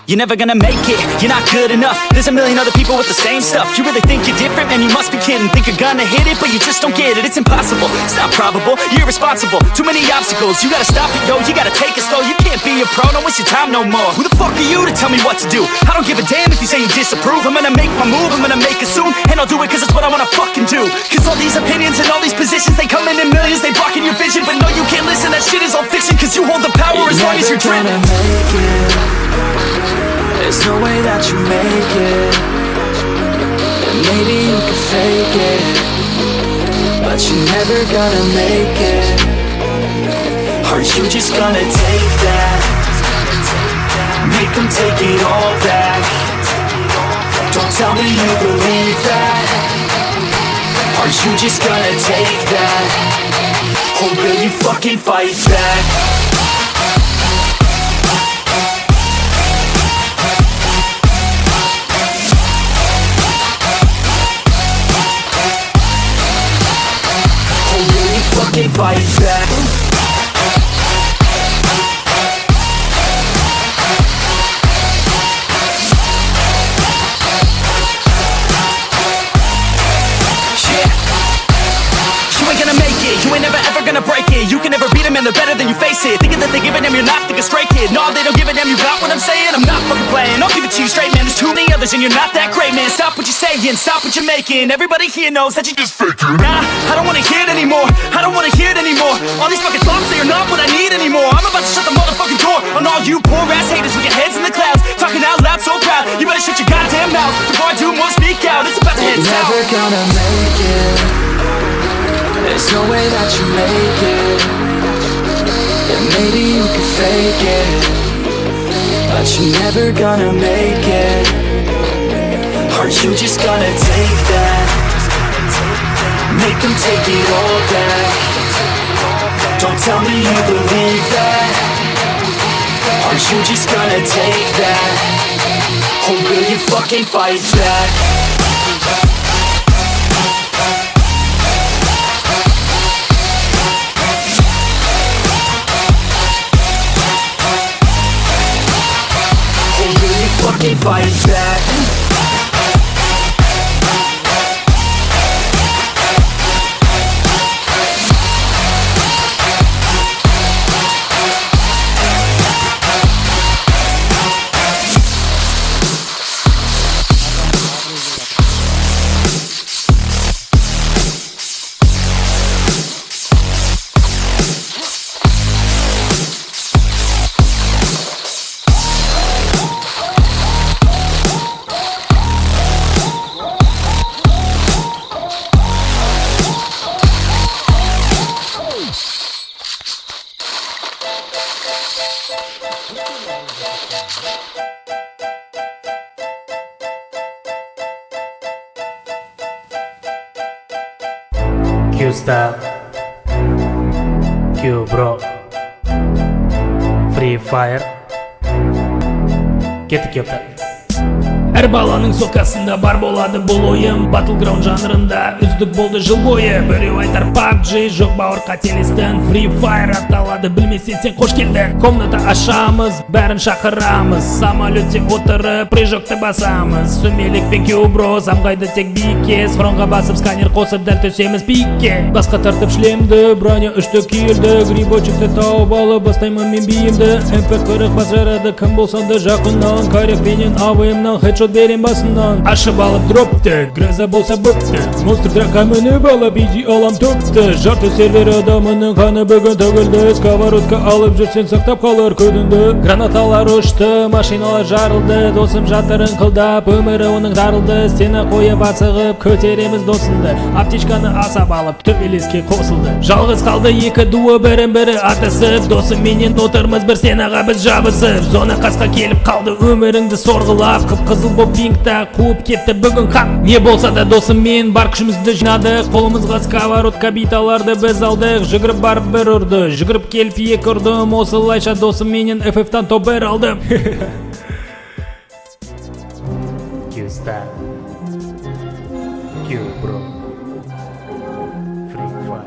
you're never gonna make it. You're not good enough, there's a million other people with the same stuff. You really think you're different? Man, you must be kidding. Think you're gonna hit it, but you just don't get it. It's impossible, it's not probable, you're irresponsible. Too many obstacles, you gotta stop it, yo. You gotta take it slow, you can't be a pro. Don't waste your time no more. Who the fuck are you to tell me what to do? I don't give a damn if you say you disapprove. I'm gonna make my move, I'm gonna make it soon. And I'll do it cause it's what I wanna fucking do. Cause all these opinions and all these positions, they come in millions, they blocking your vision. But no, you can't listen, that shit is all fiction. Cause you hold the power as long as you're dreaming. Make it. There's no way that you make it. And maybe you can fake it, but you're never gonna make it. Are you just gonna take that? Make them take it all back. Don't tell me you believe that. Are you just gonna take that? Or will you fucking fight back? Fucking fight back. You ain't never ever gonna break it. You can never beat them and they're better than you face it. Thinking that they give a damn, you're not thinking straight, kid. No, they don't give a damn, you got what I'm saying? I'm not fucking playing, I'll give it to you straight, man. There's too many others and you're not that great, man. Stop what you're saying, stop what you're making. Everybody here knows that you just faking. Nah, I don't wanna hear it anymore, I don't wanna hear it anymore. All these fucking thoughts, they are not what I need anymore. I'm about to shut the motherfucking door on all you poor ass haters with your heads in the clouds, talking out loud so proud. You better shut your goddamn mouth before I do more speak out. It's about to head south. You're never gonna make it. There's no way that you make it. And maybe you can fake it, but you're never gonna make it. Are you just gonna take that? Make them take it all back. Don't tell me you believe that. Are you just gonna take that? Or will you fucking fight back? Fucking fight back. Q-Style, Q-Bro, Free Fire, Кеттік. Әр баланың соқасында бар болады бұл ойым. Battleground жанрында үздік болды жыл бойы. Біреу айтар PUBG, жоқ бауыр қателестің. Free Fire аталады, білмесен сен қош келдің. Комната ашамыз, бәрін шақырамыз. Самолетте отырып, прыжокты басамыз. Сүмелікпен Q-Bro, самғайды тек биікке. Схронға басып, сканер қосып, дәл төсеміз пикке. Басқа тартып шлемді, броня үшті киілді. Грибочекті тауып алып, бастаймын мен биімді. MP40 бас жарады, кім болсанды жақыннан. Корекпенен авымнан, хедшот берем басынан. Ашып алып дропты, гроза болса бөпті. Монстр тракқа мініп алып, изи алам төпті. Жарты сервер адамының қаны бүгін төгілді. Сковородка алып жүрсен сақтап қалар көдіңді. Гранаталар ұшты, машиналар жарылды. Досым жатырын қылдап, өмірі оның дарылды. Стена қойып асығып, көтереміз досынды. Аптечканы асап алып, төбелеске қосылды. Жалғыз қалды екі дуы, бірін-бірі атысып. Досым менен отырмыз бір стенаға біз жабысып. Зона қасқа келіп қалды, өміріңді сорғылап. Қып-қызыл боп бингта қуып кетті бүгін қақ. Не болса да досым мен бар күшімізді жинадық. Қолымызға сковородка биталарды біз алдық. Жүгіріп барып бір ұрды, жүгіріп келіп екі ұрдым. Осылайша досым менен FF-тан топ бір алдым. Q-Style, Q-Bro, Free Fire.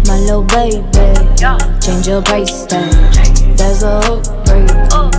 My little baby, change your price tag. That's a hook rate.